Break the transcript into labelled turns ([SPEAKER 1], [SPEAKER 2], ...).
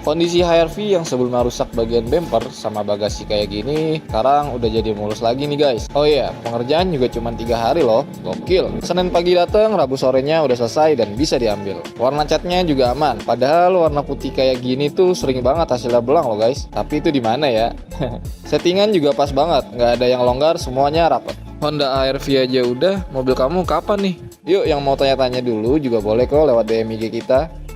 [SPEAKER 1] Kondisi HRV yang sebelumnya rusak bagian bumper sama bagasi kayak gini, sekarang udah jadi mulus lagi nih guys. Oh iya, pengerjaan juga cuma 3 hari loh, gokil. Senin pagi datang, Rabu sorenya udah selesai dan bisa diambil. Warna catnya juga aman, padahal warna putih kayak gini tuh sering banget hasilnya belang loh guys. Tapi itu di mana ya? Settingan juga pas banget, nggak ada yang longgar, semuanya rapet. Honda HR-V aja udah, mobil kamu kapan nih? Yuk yang mau tanya-tanya dulu juga boleh kok lewat DM IG kita.